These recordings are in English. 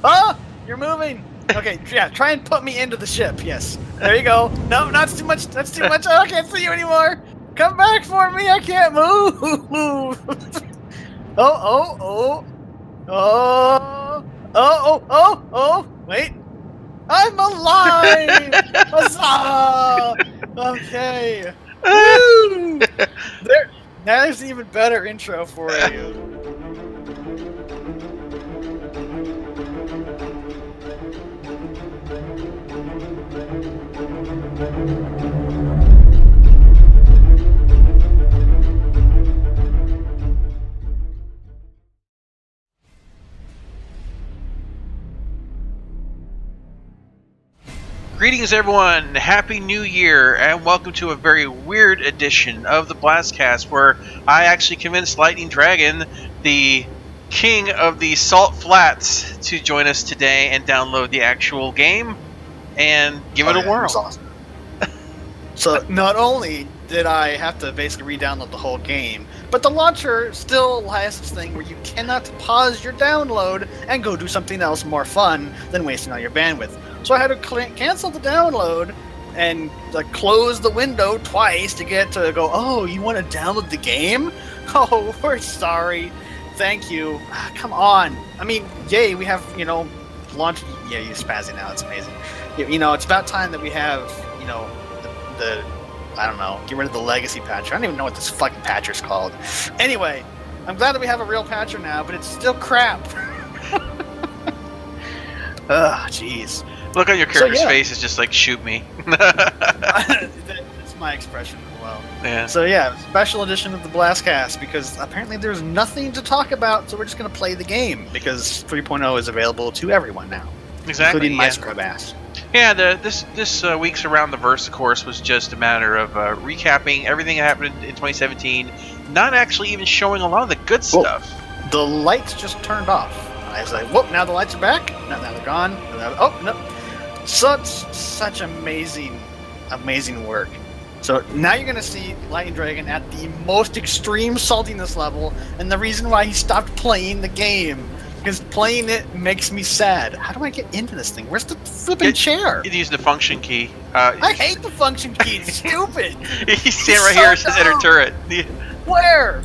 Oh, you're moving. Okay, yeah, try and put me into the ship. Yes. There you go. No, not too much. That's too much. Oh, I can't see you anymore. Come back for me. I can't move. Oh. Wait. I'm alive. Huzzah! Okay. Woo! There's an even better intro for you. Greetings everyone, Happy New Year, and welcome to a very weird edition of the BlastCast where I actually convinced Lightning Dragon, the king of the Salt Flats, to join us today and download the actual game and give it a whirl. Awesome. So not only did I have to basically re-download the whole game, but the launcher still has this thing where you cannot pause your download and go do something else more fun than wasting all your bandwidth. So I had to cancel the download and close the window twice to get to go, oh, you want to download the game? Oh, we're sorry. Thank you. Come on. I mean, yay, we have, launch. Yeah, you're spazzing out. It's amazing. It's about time that we have, the I don't know, get rid of the legacy patcher. I don't even know what this fucking patcher's called. Anyway, I'm glad that we have a real patcher now, but it's still crap. Ugh, jeez. Look on your character's face is just like, shoot me. That's my expression as well. Yeah. So yeah, special edition of the BlastCast, because apparently there's nothing to talk about, so we're just going to play the game, because 3.0 is available to everyone now. Exactly. Including my scrub ass. Yeah, this week's Around the Verse, of course, was just a matter of recapping everything that happened in 2017, not actually even showing a lot of the good stuff. The lights just turned off. I was like, whoop, now the lights are back. Now they're gone. Oh, no. Such amazing work. So now you're going to see Lightning Dragon at the most extreme saltiness level, and the reason why he stopped playing the game. Because playing it makes me sad. How do I get into this thing? Where's the flipping chair? You use the function key. I hate the function key. It's stupid. You stand right here. It says enter turret. Where?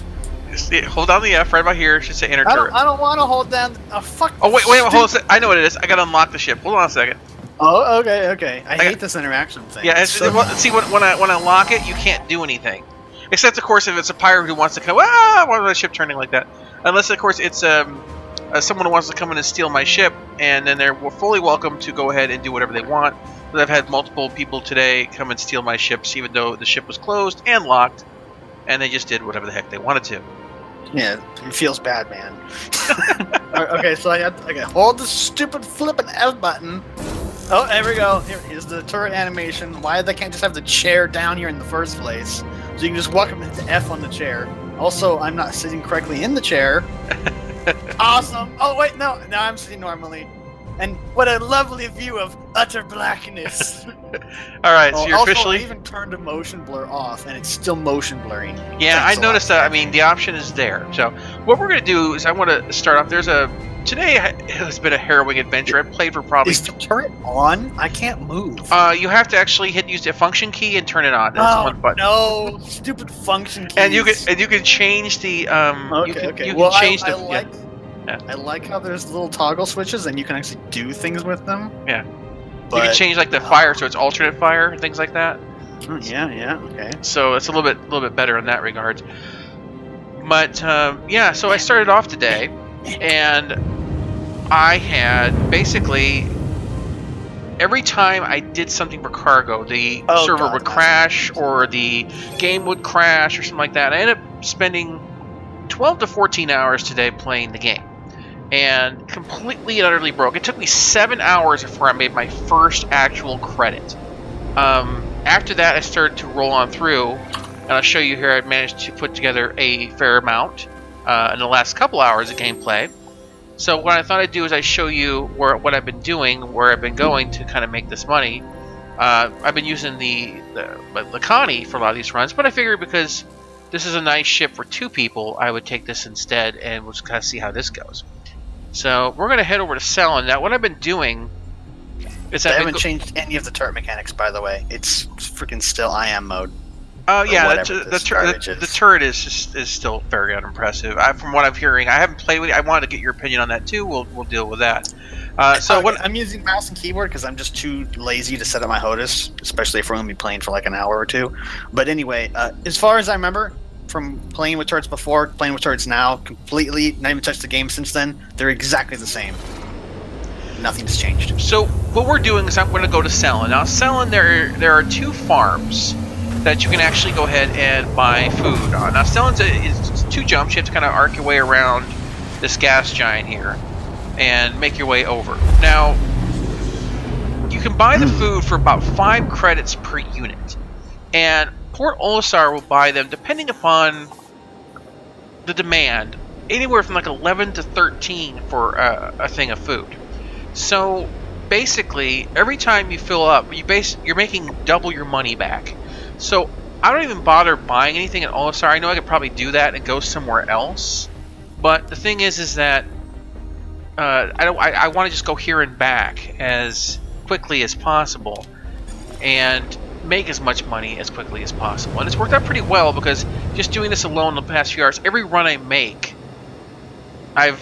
Hold down the F right about here. It should say enter turret. I don't want to hold down. Fuck. Oh wait, hold on a second. I know what it is. I gotta unlock the ship. Hold on a second. Oh, okay. I hate this interaction thing. Yeah, see, when I lock it, you can't do anything. Except, of course, if it's a pirate who wants to come, why is my ship turning like that? Unless, of course, it's someone who wants to come in and steal my ship, and then they're fully welcome to go ahead and do whatever they want. But I've had multiple people today come and steal my ships, even though the ship was closed and locked, and they just did whatever the heck they wanted to. Yeah, it feels bad, man. Okay, so I hold the stupid flipping F button. Oh, there we go. Here's the turret animation. Why they can't just have the chair down here in the first place? So you can just walk up and hit the F on the chair. Also, I'm not sitting correctly in the chair. Awesome. Oh, wait, no. Now I'm sitting normally. And what a lovely view of utter blackness. Alright, so you're also, officially... I even turned the motion blur off, and it's still motion blurring. Yeah, I noticed that. I mean, the option is there. So, what we're going to do is I want to start off. Today has been a harrowing adventure. I played for probably... Is the turret on? I can't move. You have to actually use the function key and turn it on. That's one button. No, stupid function keys. And you can change the I like how there's little toggle switches and you can actually do things with them. Yeah. But, you can change like the fire, so it's alternate fire and things like that. Yeah, okay. So it's a little bit better in that regard. But yeah, so I started off today, and I had basically every time I did something for cargo, the server would crash or the game would crash or something like that. I ended up spending 12 to 14 hours today playing the game, and completely and utterly broke. It took me 7 hours before I made my first actual credit. After that, I started to roll on through, and I'll show you here. I managed to put together a fair amount in the last couple hours of gameplay. So what I thought I'd do is I show you what I've been doing, where I've been going to kind of make this money. I've been using the Connie for a lot of these runs, but I figured because this is a nice ship for 2 people, I would take this instead, and we'll just kind of see how this goes. So we're gonna head over to selling. Now, what I've been doing is They haven't changed any of the turret mechanics, by the way. It's freaking still IM mode. Oh yeah, the turret is still very unimpressive. From what I'm hearing, I haven't played with it. I wanted to get your opinion on that too. We'll deal with that. I'm using mouse and keyboard because I'm just too lazy to set up my HOTAS, especially if we're going to be playing for like an hour or two. But anyway, as far as I remember from playing with turrets before, playing with turrets now, completely not even touched the game since then. They're exactly the same. Nothing's changed. So what we're doing is I'm going to go to Selin. Now Selin, there are 2 farms that you can actually go ahead and buy food on. Now Selin's it's 2 jumps. You have to kind of arc your way around this gas giant here and make your way over. Now you can buy the food for about 5 credits per unit, and Port Olisar will buy them depending upon the demand, anywhere from like 11 to 13 for a thing of food. So basically, every time you fill up, you're making double your money back. So I don't even bother buying anything at Olisar. I know I could probably do that and go somewhere else, but the thing is that I want to just go here and back as quickly as possible and make as much money as quickly as possible. And it's worked out pretty well because just doing this alone the past few hours, every run I make, I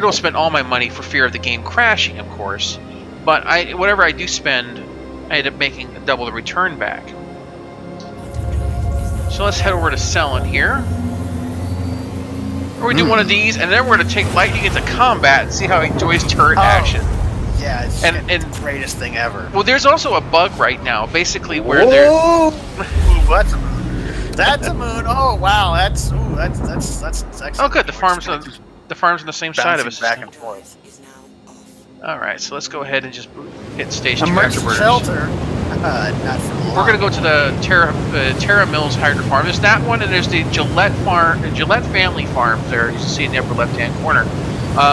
don't spend all my money for fear of the game crashing, of course, but whatever I do spend, I end up making double the return back. So let's head over to Selin here. Or we do one of these, and then we're going to take Lightning into combat and see how he enjoys turret action. Yeah, it's the greatest thing ever. Well, there's also a bug right now, basically, where there's... That's a moon. That's a moon. Oh, wow. That's excellent. Oh, good. The farm's on the same side of us. Back and forth. Alright, so let's go ahead and just hit stage 2 afterburners. Shelter. Not for long. We're going to go to the Terra Mills Hydro Farm. There's that one, and there's the Gillette family farms there. You see in the upper left-hand corner.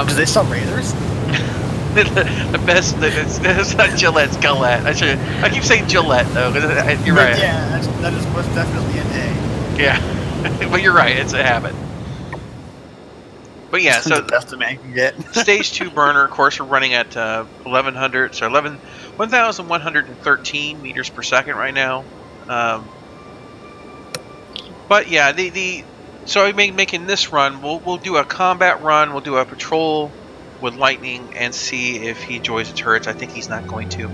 Do they sell razors? the best, it's not Gillette, it's Gillette. I keep saying Gillette, though. You're right. Yeah, that is most definitely an A. Yeah, but you're right, it's a habit. But yeah, so the best a man can get. Stage 2 burner, of course, we're running at 1,113 meters per second right now. But yeah, so I'm making this run. We'll do a combat run. We'll do a patrol with Lightning and see if he enjoys the turrets. I think he's not going to.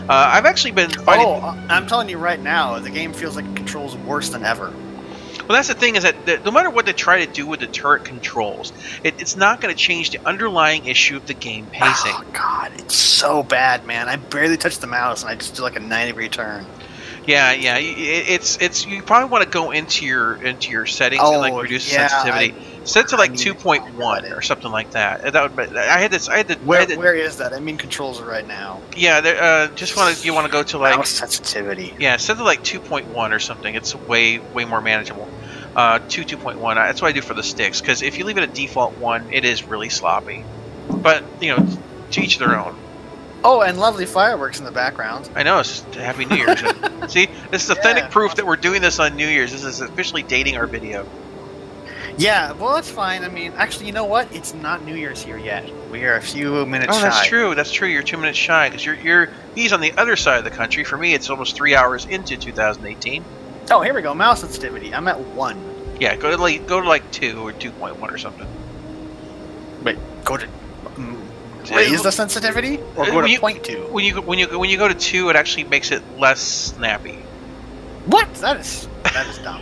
I've actually been fighting. Oh, I'm telling you right now, the game feels like it controls worse than ever. Well, that's the thing, is that no matter what they try to do with the turret controls, it's not going to change the underlying issue of the game pacing. Oh, God, it's so bad, man. I barely touch the mouse, and I just do like a 90-degree turn. Yeah. It's you probably want to go into your settings and like reduce sensitivity. Set it to like 2.1 or something like that. Where is that? I'm in controls right now. Yeah, you want to go to like mouse sensitivity. Yeah, set it to like 2.1 or something. It's way more manageable. 2.1. That's what I do for the sticks, because if you leave it at default 1, it is really sloppy. But to each their own. Oh, and lovely fireworks in the background. I know, it's Happy New Year's. See, this is authentic proof that we're doing this on New Year's. This is officially dating our video. Yeah, well, that's fine. I mean, actually, you know what? It's not New Year's here yet. We are a few minutes shy. Oh, that's true. That's true. You're 2 minutes shy, because he's on the other side of the country. For me, it's almost 3 hours into 2018. Oh, here we go. Mouse sensitivity. I'm at 1. Yeah, go to like 2 or 2.1 or something. Wait, go to raise the sensitivity, or go to 0.2? When you go to 2, it actually makes it less snappy. What? That is dumb.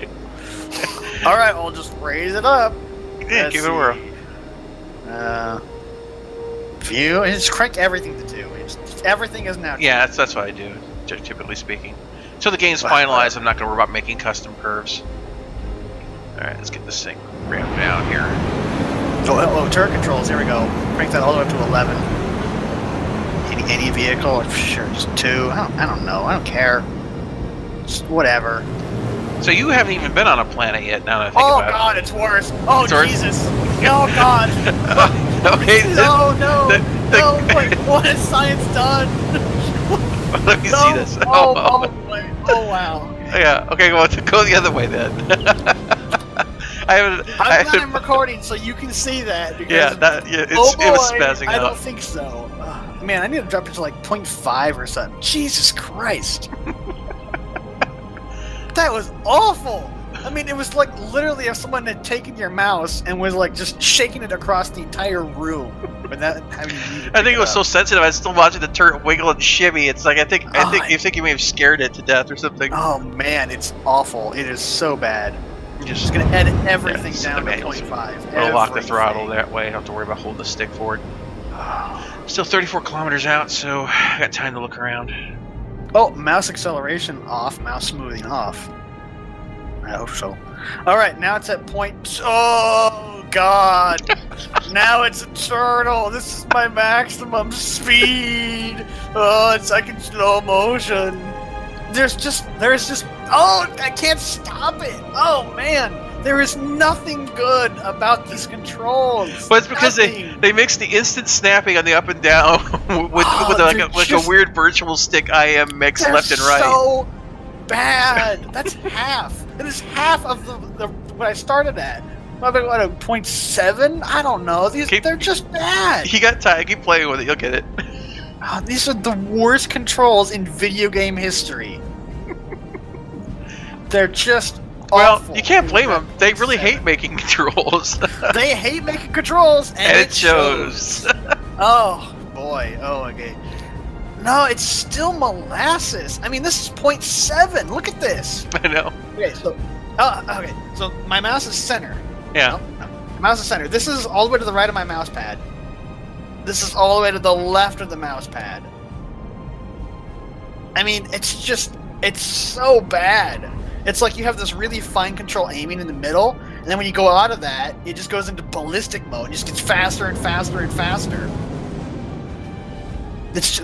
All right, I'll just raise it up. Yeah, give it a whirl. View, and just crank everything to 2. Everything is now 2. Yeah, that's what I do, typically speaking. Until the game's finalized, I'm not going to worry about making custom curves. All right, let's get this thing ramped down here. Oh, turret controls. Here we go. Crank that all the way up to 11. Any vehicle? Sure, just 2. I don't know. I don't care. Just whatever. So you haven't even been on a planet yet, now that I think about it. Oh, God, it's worse. Oh, it's worse? Jesus. Oh, God. No. Wait, what has science done? Let me see this. Oh, wow. Yeah, okay, well, go the other way then. I'm not recording, so you can see that. Because it was spazzing I out. don't think so. Man, I need to drop it to like 0.5 or something. Jesus Christ. That was awful. I mean, it was like literally if someone had taken your mouse and was like just shaking it across the entire room without having you. I think it was so sensitive. I was still watching the turret wiggle and shimmy. It's like I think you may have scared it to death or something. Oh man, it's awful. It is so bad. I'm just gonna edit everything down to 0.5. We'll lock the throttle that way. I don't have to worry about holding the stick forward. Still 34 kilometers out, so I got time to look around. Oh, mouse acceleration off, mouse smoothing off. I hope so. Alright, now it's at point... Oh, God! Now it's a turtle! This is my maximum speed! Oh, it's like in slow motion. There's just... Oh, I can't stop it! Oh, man! There is nothing good about these controls. But it's because they mix the instant snapping on the up and down with a weird virtual stick IM mix left and right. So bad. That's half. It is half of the what I started at. What, 0.7? I don't know. They're just bad. You got time. Keep playing with it. You'll get it. Oh, these are the worst controls in video game history. They're just awful. You can't blame them. They really hate making controls. They hate making controls, and it shows. Oh boy. Oh, okay. No, it's still molasses. I mean, this is 0.7. Look at this. I know. Okay, so so my mouse is center. Yeah. No, my mouse is center. This is all the way to the right of my mouse pad. This is all the way to the left of the mouse pad. I mean, it's so bad. It's like you have this really fine control aiming in the middle, and then when you go out of that, it just goes into ballistic mode. It just gets faster and faster and faster.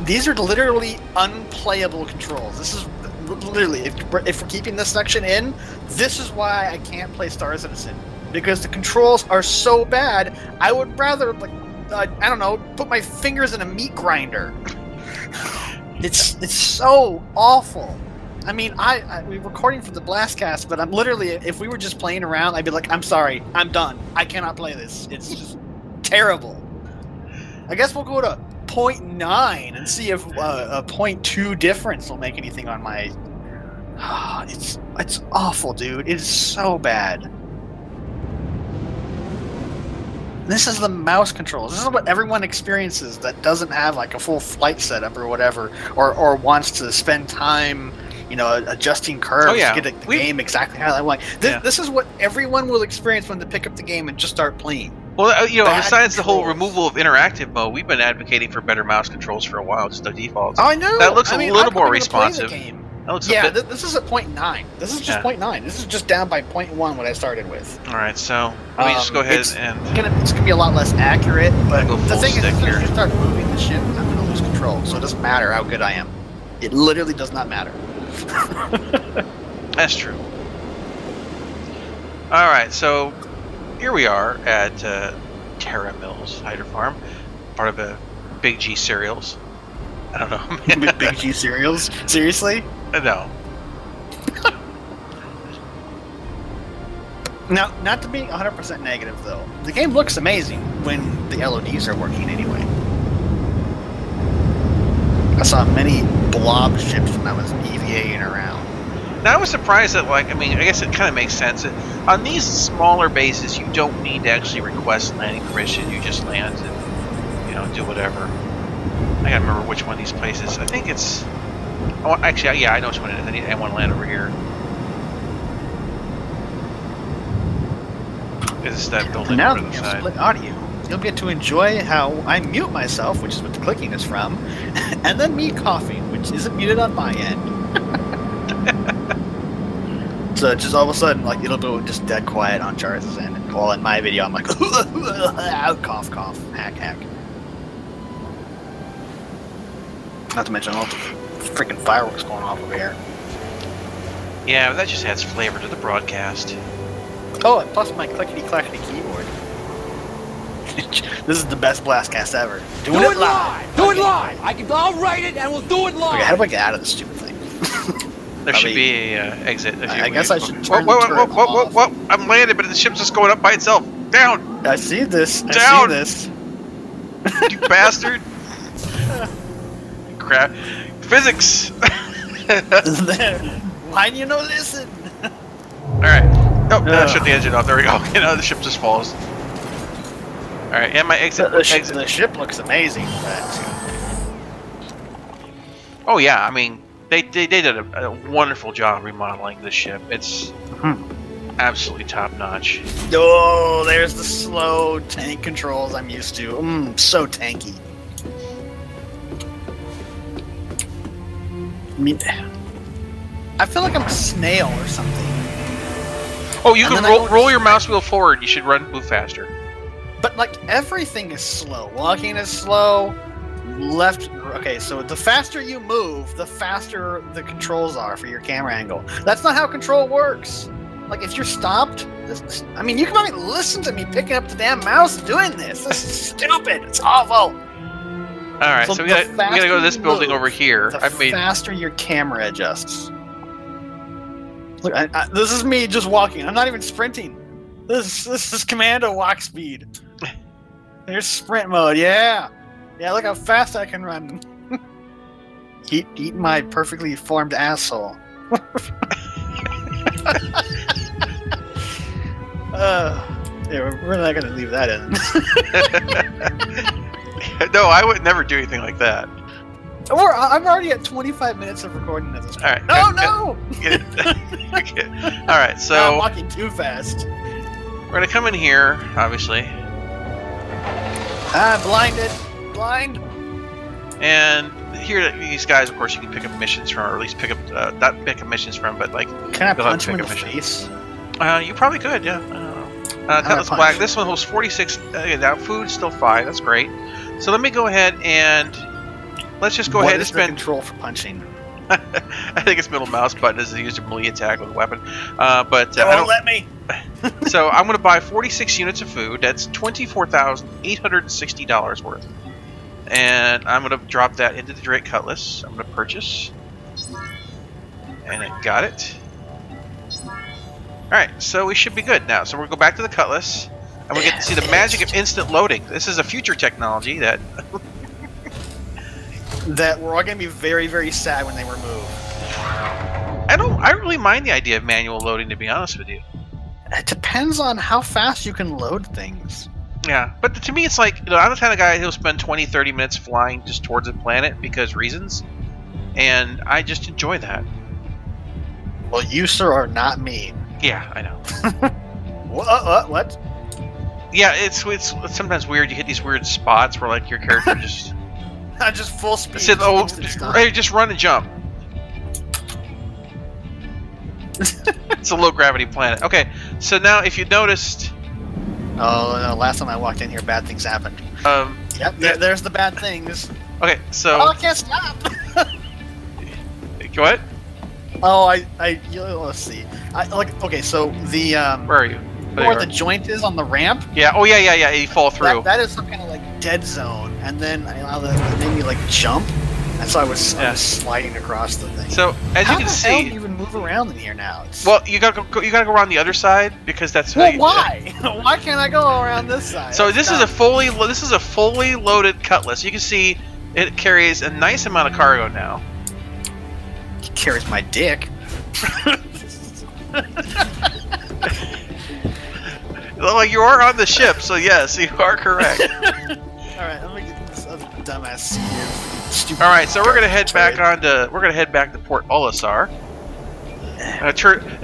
These are literally unplayable controls. This is literally, if we're keeping this section in, this is why I can't play Star Citizen. Because the controls are so bad, I would rather, like, I don't know, put my fingers in a meat grinder. It's so awful. I mean, we're recording for the BlastCast, but I'm literally, if we were just playing around, I'd be like, I'm sorry, I'm done. I cannot play this. It's just terrible. I guess we'll go to 0.9 and see if a 0.2 difference will make anything on my... It's awful, dude. It is so bad. This is the mouse controls. This is what everyone experiences that doesn't have like a full flight setup or whatever, or wants to spend time, you know, adjusting curves to get the game exactly how they want. This is what everyone will experience when they pick up the game and just start playing. Well, you know, besides the whole removal of interactive mode, we've been advocating for better mouse controls for a while, just the defaults. Oh, I know. That looks a little more responsive. This is at 0.9. This is just 0.9. This is just down by 0.1 what I started with. All right, so let me just go ahead it's gonna be a lot less accurate, but the thing is, as you start moving the ship, I'm gonna lose control. So it doesn't matter how good I am. It literally does not matter. That's true. All right, so here we are at Terra Mills Hydro Farm, part of a Big G Cereals. I don't know. Big G Cereals? Seriously? No. Now, not to be 100% negative, though. The game looks amazing when the LODs are working anyway. I saw many blob ships when I was EVAing around. Now, I was surprised that, like, I mean, I guess it kind of makes sense. On these smaller bases, you don't need to actually request landing permission. You just land and, you know, do whatever. I gotta remember which one of these places. I think it's... Oh, actually, yeah, I know which one it is. I want to land over here. Is that building now over to the side? Split audio. You'll get to enjoy how I mute myself, which is what the clicking is from, and then me coughing, which isn't muted on my end. So just all of a sudden, like, it'll go just dead quiet on Charles's end. And while in my video, I'm like, cough, cough, hack, hack. Not to mention all the freaking fireworks going off over here. Yeah, but that just adds flavor to the broadcast. Oh, and plus my clickety-clackety keyboard. This is the best BlastCast ever. Do it live! Do it live! I'll write it and we'll do it live! Okay, how do I get out of this stupid thing? There should be a exit. I guess I should turn whoa, the turret off. I'm landed, but the ship's just going up by itself. Down! I see this. Down! I see this. You bastard! Crap. Physics! Why do you know listen? Alright. Oh, shut the engine off. There we go. Okay, now the ship just falls. Alright, and my exit. The ship looks amazing. Oh, yeah. I mean, they did a wonderful job remodeling this ship. It's absolutely top notch. Oh, there's the slow tank controls I'm used to. So tanky. I mean, I feel like I'm a snail or something. Oh, you can roll your mouse wheel forward. You should move faster. But like everything is slow. Walking is slow. Left. Okay, so the faster you move, the faster the controls are for your camera angle. That's not how control works. Like if you're stopped, I mean, you can probably listen to me picking up the damn mouse doing this. This is stupid. It's awful. All right, so we gotta go to this building over here. The faster your camera adjusts. Look, this is me just walking. I'm not even sprinting. This is commando walk speed. There's sprint mode. Yeah, look how fast I can run. Eat my perfectly formed asshole. Yeah, we're not gonna leave that in. No, I would never do anything like that. I'm already at 25 minutes of recording at this point. All right. No! Okay. All right, so I'm walking too fast. We're gonna come in here, obviously. Blind. And here, these guys, of course, you can pick up missions from, or at least pick up not pick up missions from, but like. Can I punch him in the face? You probably could, yeah. Cutlass Black. This one holds 46. Now food's still 5. That's great. So let me go ahead and let's just go ahead and spend. The control for punching? I think it's middle mouse button is used to melee attack with a weapon. But they won't let me. So I'm going to buy 46 units of food. That's $24,860 worth. And I'm going to drop that into the Drake Cutlass. I'm going to purchase. And I got it. Alright, so we should be good now. So we'll go back to the Cutlass. And we get to see the magic of instant loading. This is a future technology that... that we're all going to be very, very sad when they remove. I don't really mind the idea of manual loading, to be honest with you. It depends on how fast you can load things. Yeah, but to me it's like, I'm the kind of guy who'll spend 20-30 minutes flying just towards a planet because reasons. And I just enjoy that. Well, you, sir, are not me. Yeah, I know. What? Yeah, it's sometimes weird. You hit these weird spots where like your character just... just full speed. Said, just run and jump. It's a low gravity planet. Okay, so now if you noticed... Oh, no, last time I walked in here, bad things happened. Yep, there's the bad things. Okay, so... Oh, I can't stop! What? Oh, let's see. Okay, so the where are you? Where the joint is on the ramp? Yeah. Oh, yeah. You fall through. That is some kind of like dead zone, and then it made me like jump, and so I was sliding across the thing. So as you can see, how do you even move around in here now? Well, you gotta go around the other side because that's. Well, why? Why can't I go around this side? So this is a fully loaded Cutlass. You can see it carries a nice amount of cargo now. It carries my dick. Well, you are on the ship, so yes, you are correct. Alright, let me get this other dumbass stupid. Alright, so we're gonna head back to Port Olisar.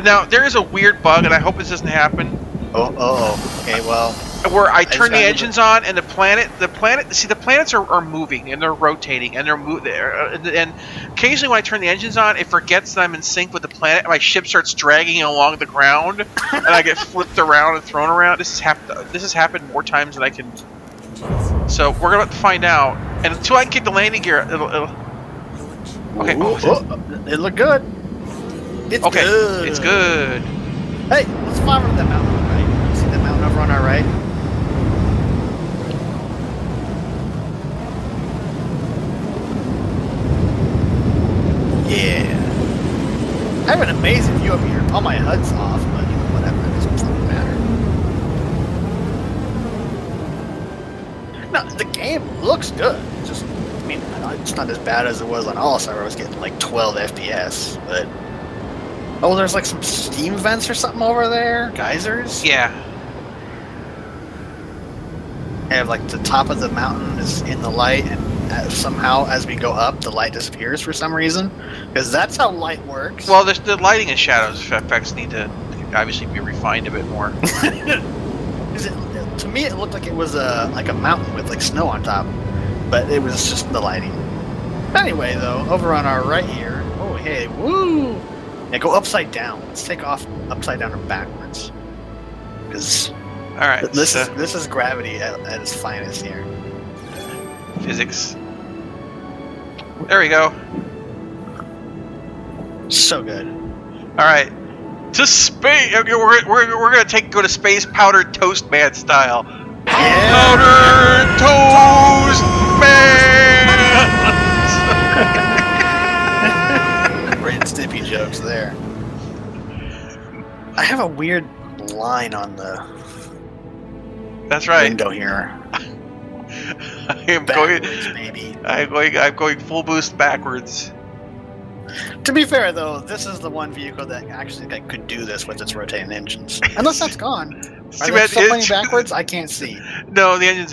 Now there is a weird bug, and I hope this doesn't happen. Okay, well. Where I turn the engines on, and the planets are moving, and they're rotating, and and occasionally when I turn the engines on, it forgets that I'm in sync with the planet, and my ship starts dragging along the ground, and I get flipped around and thrown around. This has happened more times than I can. So we're gonna have to find out, and until I can get the landing gear, it'll... Okay. It looked good. It's good. It's good. Hey, let's fly over that mountain, right? See that mountain over on our right? Yeah. have an amazing view up here. All my HUD's off, but whatever. It doesn't matter. No, the game looks good. Just, I mean, it's not as bad as it was on All-Star, where I was getting like 12 FPS, but... Oh, there's like some steam vents or something over there? Geysers? Yeah. And like the top of the mountain is in the light, and somehow as we go up, the light disappears for some reason. Because that's how light works. Well, the lighting and shadows effects need to obviously be refined a bit more. To me, it looked like it was like a mountain with like snow on top, but it was just the lighting. Anyway, though, over on our right here, oh hey, woo! Yeah, go upside down. Let's take off upside down or backwards. Because this is gravity at its finest here. Physics. There we go. So good. All right, to space. We're gonna go to space powdered toast man style. Yeah. Powdered toast man. Ren Stimpy jokes there. I have a weird line on the That's right. window here. I'm going full boost backwards. To be fair, though, this is the one vehicle that actually could do this with its rotating engines. Unless that's gone. Are they still playing backwards? I can't see. No, the engines.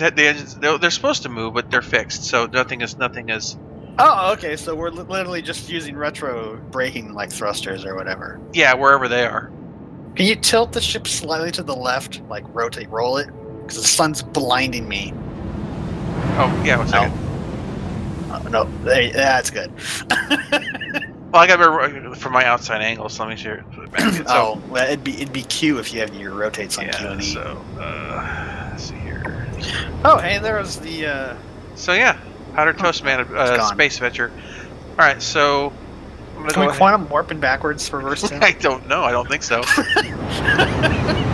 They're supposed to move, but they're fixed, so nothing is. Oh, okay. So we're literally just using retro braking, like thrusters or whatever. Yeah, wherever they are. Can you tilt the ship slightly to the left, like roll it? Because the sun's blinding me. Oh, yeah, 1 second. No, that's good. Well, I got to from my outside angle, so let me share it. Well, it'd be Q if you have your rotates on Q and E. So, let's see here. Oh, hey, there was the... So, yeah, Powdered Toast Man, Space Adventure. Alright, so... Can we quantum warping backwards for reverse 10? I don't know, I don't think so.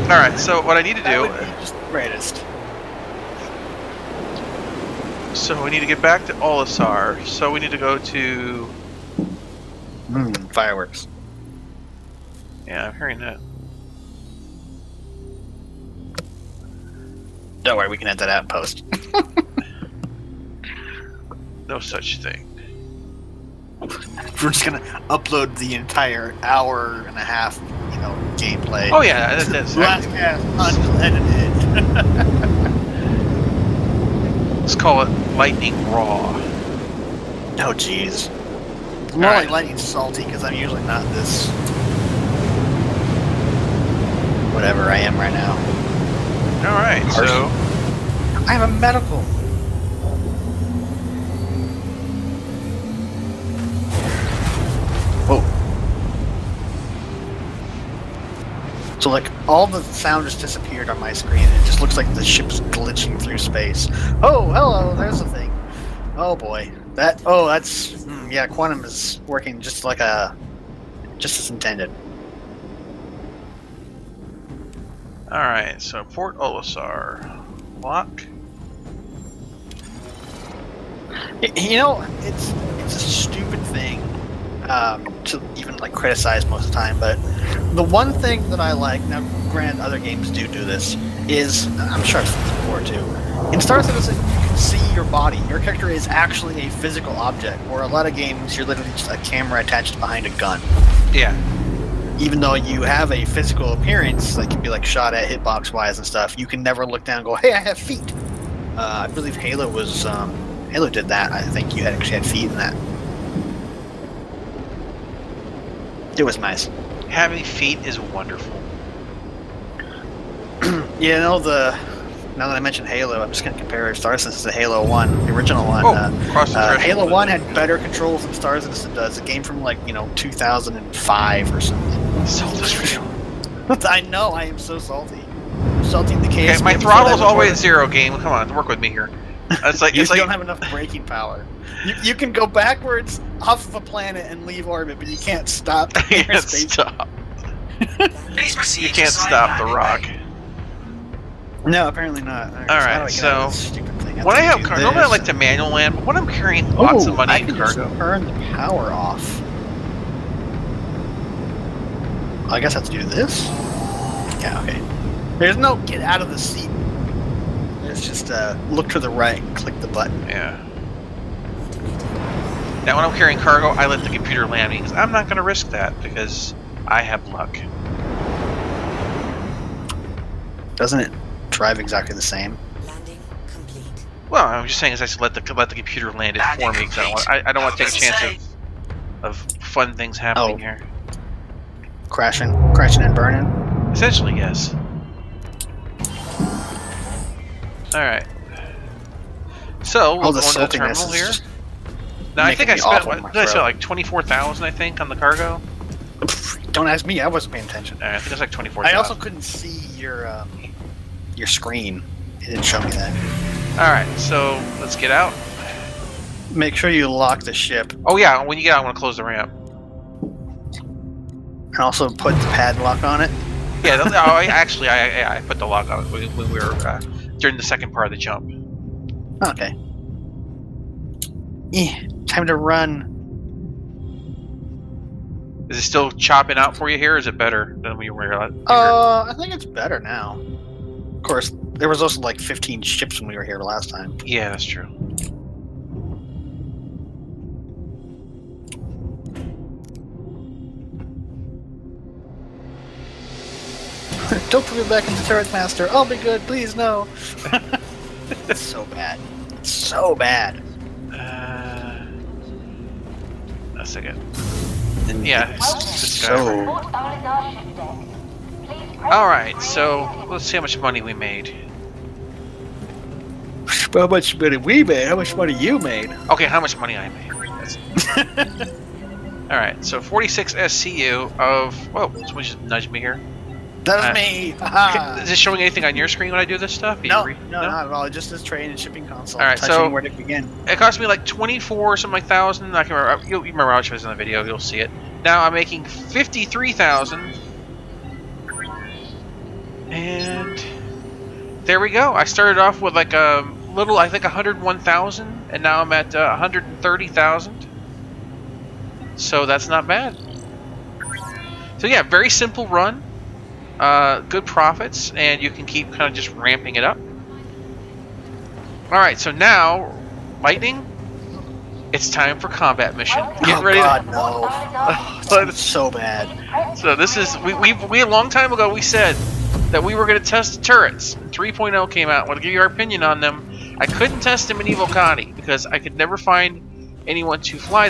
Alright, so what I need to do... That would be just the greatest. So we need to get back to Olisar. So we need to go to... fireworks. Yeah, I'm hearing that. Don't worry, we can edit that out in post. No such thing. We're just gonna upload the entire hour and a half, gameplay. Oh yeah, that's BlastCast unedited. Let's call it Lightning Raw. Oh jeez. More like Lightning Salty, because I'm usually not this... whatever I am right now. Alright, so... I have a medical! Whoa. So like, all the sound just disappeared on my screen, and it just looks like the ship's glitching through space. Oh, hello, there's the thing. Oh boy. That's... yeah, Quantum is working just as intended. Alright, so Port Olisar. Lock. It's a stupid thing to even criticize most of the time, but the one thing that I like, now granted other games do this, is, I'm sure I've said this before too, in Star Citizen you can see your body. Your character is actually a physical object, or a lot of games you're literally just a camera attached behind a gun. Yeah. Even though you have a physical appearance, like you'd be shot at hitbox wise and stuff, you can never look down and go, hey, I have feet. I believe Halo was Halo did that. I think you actually had feet in that. It was nice. Having feet is wonderful. Now that I mentioned Halo, I'm just going to compare Star Citizen to Halo 1, the original one. Halo 1 had better controls than Star Citizen does. A game from 2005 or something. Salty. I know, I am so salty. I'm salting the case. Okay, my throttle is always 0, game. Come on, work with me here. It's like you don't have enough braking power. You can go backwards off of a planet and leave orbit, but you can't stop. You can't stop. You can't stop the rock. No, apparently not. Alright, so when I have cargo, normally I like to manual land, but when I'm carrying lots of money in cargo, turn the power off. I guess I have to do this. Yeah, okay. There's no get out of the seat. There's just look to the right and click the button. Yeah. Now, when I'm carrying cargo, I let the computer land me because I'm not going to risk that because I have luck. Doesn't it drive exactly the same? Landing complete. Well, I'm just saying is I should let the computer land it for me because I don't want to take a chance of fun things happening here. Crashing and burning. Essentially, yes. All right. So we'll go into the terminal here. Now I think I spent like 24,000 I think on the cargo. Don't ask me. I wasn't paying attention. I think it was like 24,000. I also couldn't see your screen. It didn't show me that. All right, so let's get out. Make sure you lock the ship. Oh yeah, when you get out, I want to close the ramp. And also put the padlock on it. Yeah, I put the lock on it when we were during the second part of the jump. Okay. Time to run. Is it still chopping out for you here? Or is it better than when you were here? I think it's better now. Of course, there was also like 15 ships when we were here last time. Yeah, that's true. Don't put me back into turret master. I'll be good. Please, no. It's so bad. It's so bad. A second. Yeah. So. Alright, so let's see how much money we made. How much money we made? How much money you made? Okay, how much money I made. Alright, so 46 SCU of... Whoa, someone just nudged me here. That was me! Is this showing anything on your screen when I do this stuff? No, not at all. It just says trade and shipping console. Alright, so where to begin. It cost me like 24 something like thousand. I can remember. You remember how much it was in the video. You'll see it. Now I'm making 53,000. And there we go. I started off with like a little, I think 101,000, and now I'm at 130,000. So that's not bad. So yeah, very simple run. Good profits, and you can keep kind of just ramping it up. Alright, so now, Lightning, it's time for combat mission. Get ready. God, no. It's so bad. So this is, we a long time ago, we said that we were going to test the turrets. 3.0 came out. I want to give you our opinion on them. I couldn't test them in Evocati because I could never find anyone to fly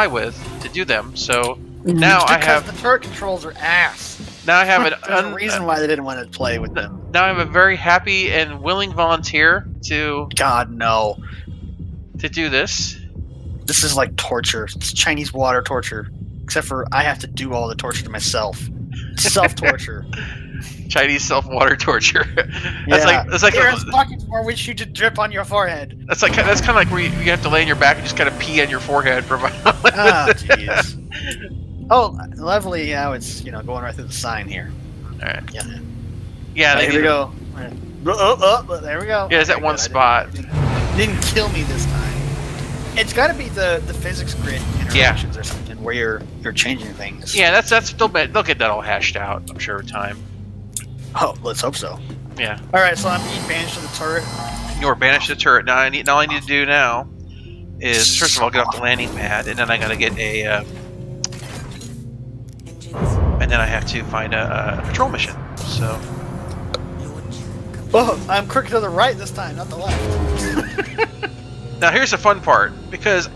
with to do them. So now I have... the turret controls are ass. Now I have There's a reason why they didn't want to play with them. Now I have a very happy and willing volunteer to... God, no. To do this. This is like torture. It's Chinese water torture. Except for I have to do all the torture to myself. Self-torture. Chinese self-water torture. That's like there's buckets for which you to drip on your forehead. That's kind of like where you have to lay on your back and just kind of pee on your forehead for a while. Oh, jeez. Oh, lovely how it's, going right through the sign here. Alright. Yeah. Yeah, there we go. There we go. Yeah, there's that one spot. Didn't kill me this time. It's got to be the physics grid interactions or something where you're changing things. Yeah, that's still bad. They'll get that all hashed out, I'm sure, with time. Oh, let's hope so. Yeah. Alright, so I'm being banished to the turret. You were banished to the turret. Now all I need to do now is, first of all, get off the landing pad, and then I gotta get a... and then I have to find a patrol mission. So... Oh, I'm crooked to the right this time, not the left. Now here's the fun part, because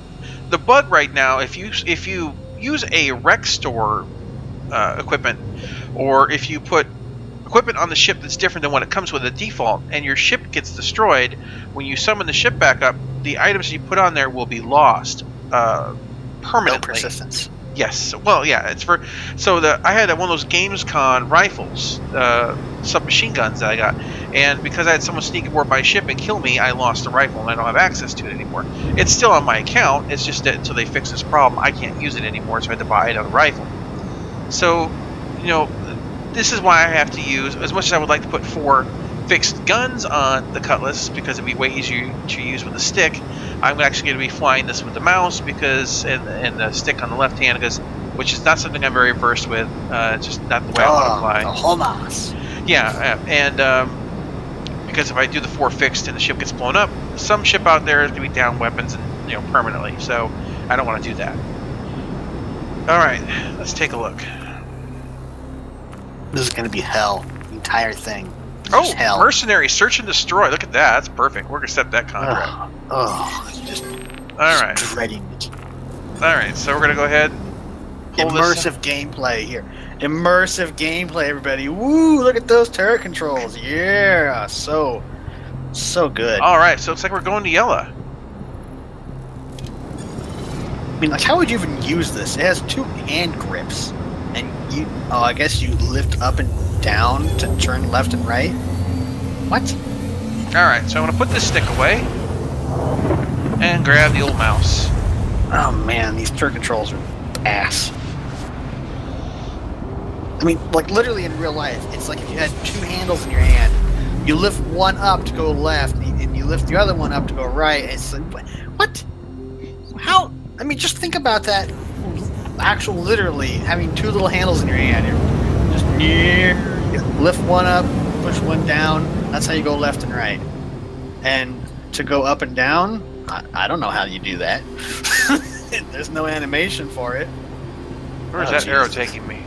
the bug right now, if you use a rec store equipment, or if you put equipment on the ship that's different than what it comes with the default, and your ship gets destroyed, when you summon the ship back up, the items you put on there will be lost permanently. No persistence. Yes. Well, yeah. It's for I had one of those GamesCon rifles, submachine guns that I got, and because I had someone sneak aboard my ship and kill me, I lost the rifle and I don't have access to it anymore. It's still on my account. It's just that until they fix this problem, I can't use it anymore. So I had to buy another rifle. So, this is why I have to use, as much as I would like to put 4 fixed guns on the Cutlass because it'd be way easier to use with a stick, I'm actually going to be flying this with the mouse because and the stick on the left hand because which is not something I'm very versed with. It's just not the way I want to fly. The Hamas. Yeah, and because if I do the 4 fixed and the ship gets blown up, some ship out there is going to be down weapons and permanently. So I don't want to do that. All right, let's take a look. This is going to be hell. The entire thing. Oh, hell. Mercenary search and destroy. Look at that. That's perfect. We're going to accept that contract. Just all right. Dreading it. All right, so we're going to go ahead. Immersive gameplay here. Immersive gameplay, everybody. Woo! Look at those turret controls. Yeah, so good. All right, so it's like we're going to Yella. I mean, like, how would you even use this? It has 2 hand grips, and I guess you lift up and down to turn left and right. What? All right, so I'm going to put this stick away and grab the old mouse. Oh man, these turret controls are ass. I mean, like, literally in real life, it's like if you had 2 handles in your hand, you lift one up to go left, and you lift the other one up to go right. It's like, what? How? I mean, just think about that. Literally having 2 little handles in your hand. You lift one up, push one down. That's how you go left and right. And to go up and down, I don't know how you do that. There's no animation for it. Where's that arrow taking me?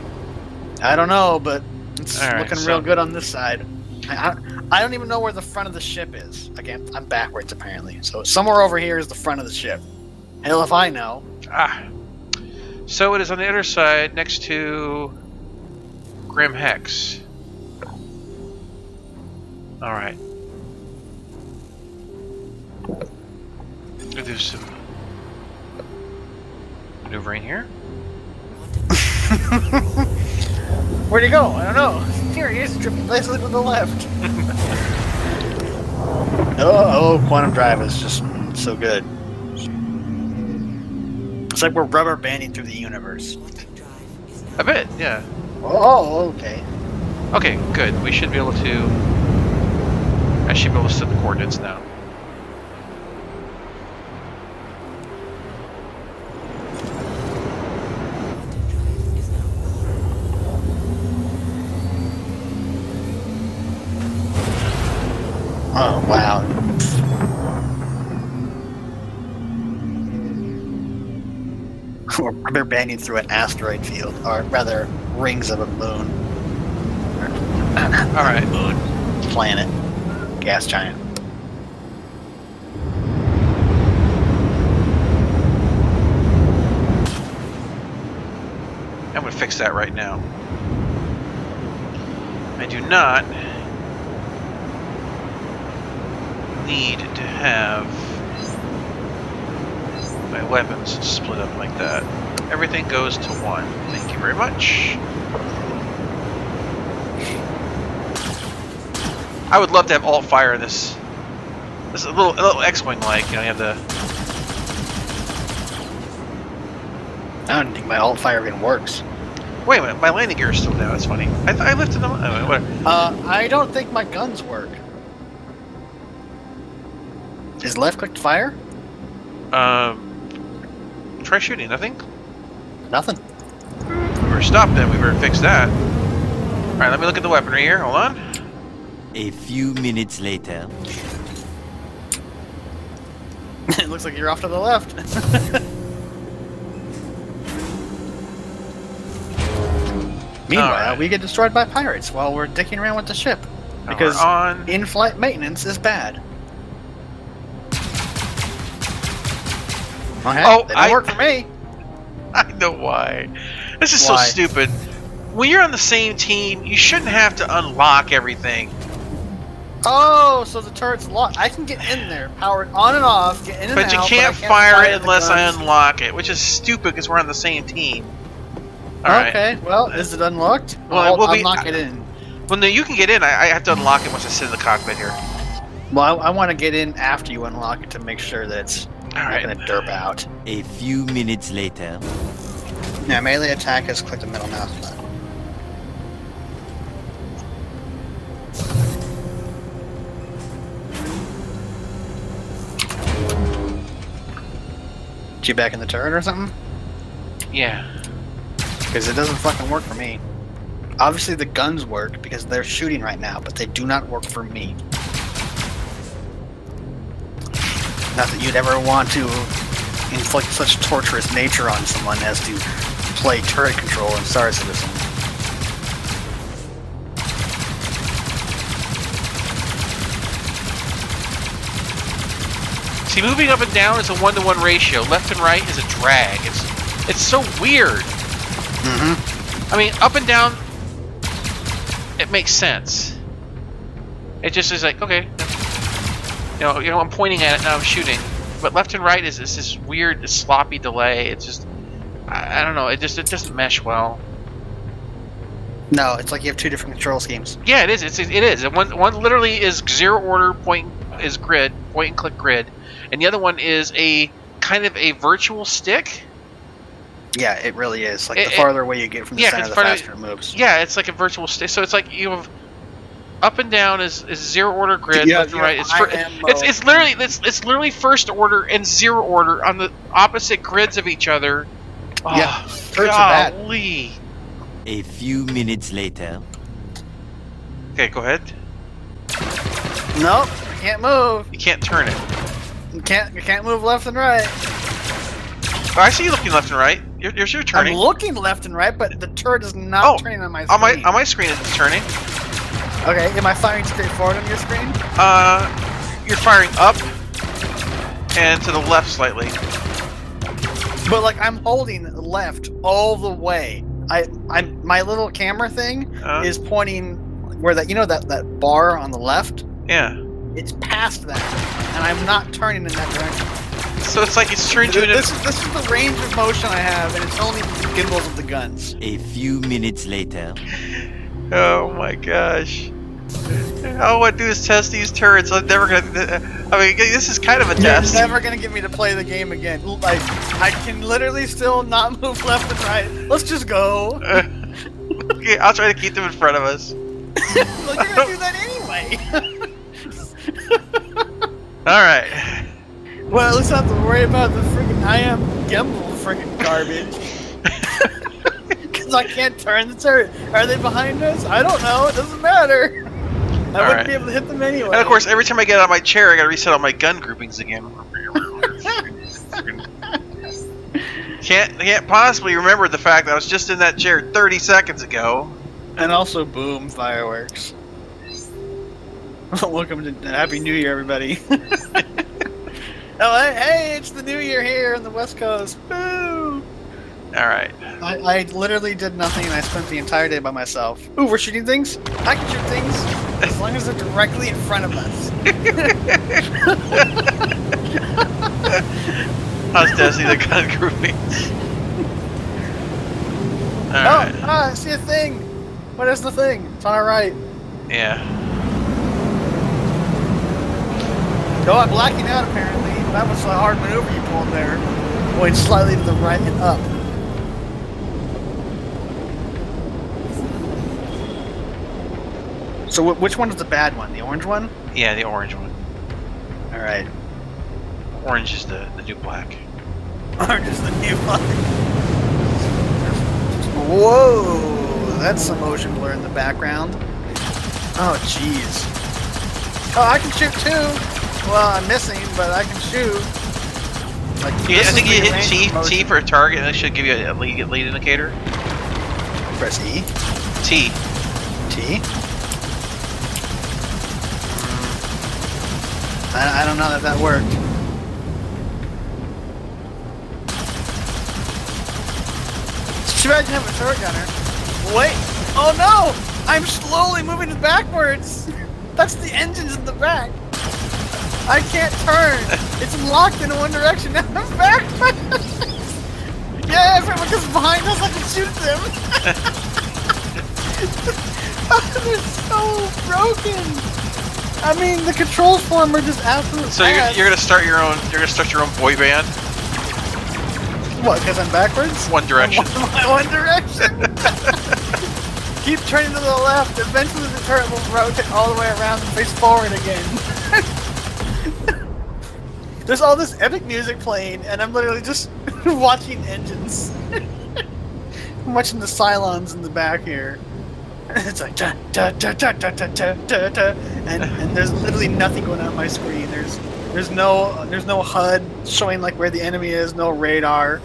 I don't know, but it's right, looking real good on this side. I don't even know where the front of the ship is. Again, I'm backwards apparently. So somewhere over here is the front of the ship. Hell if I know. So it is on the other side next to Grim Hex. Alright. We'll do some maneuvering here. Where'd he go? I don't know. Here he is, tripping nicely to the left. oh, quantum drive is just so good. It's like we're rubber banding through the universe. A bit, yeah. Oh, okay. Okay, good. We should be able to... I should be able to set the coordinates now. Oh, wow. We're rubber banding through an asteroid field, or rather, rings of a moon. Alright. Moon. Planet. Gas giant. I'm going to fix that right now. I do not need to have my weapons split up like that. Everything goes to 1. Thank you very much. I would love to have alt fire this. This is a little X-wing like. You have the. I don't think my alt fire even works. Wait a minute, my landing gear is still down. That's funny. I lifted them. Whatever. I don't think my guns work. Is left click to fire? Try shooting. Nothing. Nothing. We were stopped. Then we better fix that. All right, let me look at the weaponry here. Hold on. A few minutes later. It looks like you're off to the left. Meanwhile, we get destroyed by pirates while we're dicking around with the ship. Because in-flight maintenance is bad. Okay, oh, they don't work for me. I know why. This is so stupid. When you're on the same team, you shouldn't have to unlock everything. Oh, so the turret's locked. I can get in there, power it on and off, get in and out. But you can't fire it unless I unlock it, which is stupid because we're on the same team. Okay, well, is it unlocked? Well, I'll unlock it in. Well, no, you can get in. I have to unlock it once I sit in the cockpit here. Well, I want to get in after you unlock it to make sure that it's not going to derp out. A few minutes later. Yeah, melee attack is click the middle mouse button. Is you back in the turret or something? Yeah. Because it doesn't fucking work for me. Obviously the guns work because they're shooting right now, but they do not work for me. Not that you'd ever want to inflict such torturous nature on someone as to play turret control in Star Citizen. See, moving up and down is a 1-to-1 ratio. Left and right is a drag. It's so weird. I mean, up and down, it makes sense. It just is like, okay, you know, I'm pointing at it now, I'm shooting. But left and right is this weird, sloppy delay. It's just, I don't know. It doesn't mesh well. No, it's like you have two different control schemes. Yeah, it is. It is. One literally is zero order point and click grid, and the other one is a kind of a virtual stick. Yeah, it really is. Like the farther away you get from the center, the faster it moves. Yeah, it's like a virtual stick. So it's like you have up and down is zero order grid, left and right. It's literally first order and zero order on the opposite grids of each other. Yeah, golly. A few minutes later. Okay, go ahead. Nope, you can't move. You can't turn it. You can't move left and right. Oh, I see you looking left and right. You're turning. I'm looking left and right, but the turret is not turning on my screen. On my screen it's turning. Okay, am I firing straight forward on your screen? You're firing up and to the left slightly. But like I'm holding left all the way. My little camera thing is pointing where that bar on the left. Yeah. It's past that, and I'm not turning in that direction. So it's like it's turned you into... This is the range of motion I have, and it's only the gimbals of the guns. A few minutes later. Oh my gosh. All I want to do is test these turrets. I'm never gonna... I mean, this is kind of a test. You're never gonna get me to play the game again. Like, I can literally still not move left and right. Let's just go. Okay, I'll try to keep them in front of us. Well, you're gonna do that anyway. Alright. Well, at least I don't have to worry about the freaking gimbal freaking garbage. Because I can't turn the turret. Are they behind us? I don't know. It doesn't matter. I wouldn't be able to hit them anyway. And of course, every time I get out of my chair, I gotta reset all my gun groupings again. Can't possibly remember the fact that I was just in that chair 30 seconds ago. And also, boom, fireworks. Welcome to Happy New Year, everybody. Oh, hey, it's the New Year here on the West Coast. Woo! Alright. I literally did nothing and I spent the entire day by myself. Ooh, we're shooting things? I can shoot things as long as they're directly in front of us. I was testing the gun groupings. Alright. Oh, I see a thing. What is the thing? It's on our right. Yeah. Oh, I'm blacking out apparently. That was a hard maneuver you pulled there. Going slightly to the right and up. So which one is the bad one? The orange one? Yeah, the orange one. Alright. Orange is the new black. Orange is the new black. Whoa! That's some motion blur in the background. Oh, jeez. Oh, I can shoot too! Well, I'm missing, but I can shoot. Like, yeah, I think you hit T for a target, and that should give you a lead indicator. Press E. T. T? I don't know that worked. It's too bad you have a turret gunner. Wait! Oh no! I'm slowly moving it backwards! That's the engines in the back! I can't turn! It's locked in one direction, now I'm back! Yeah, if everyone comes behind us, I can shoot them! They're so broken! I mean, the controls for them are just absolute So you're gonna start your own boy band? What, because I'm backwards? One Direction. One Direction? Keep turning to the left, eventually the turret will rotate all the way around and face forward again. There's all this epic music playing, and I'm literally just watching engines. I'm watching the Cylons in the back here. It's like da da da da da da da da da, and there's literally nothing going on my screen. There's no HUD showing like where the enemy is, no radar.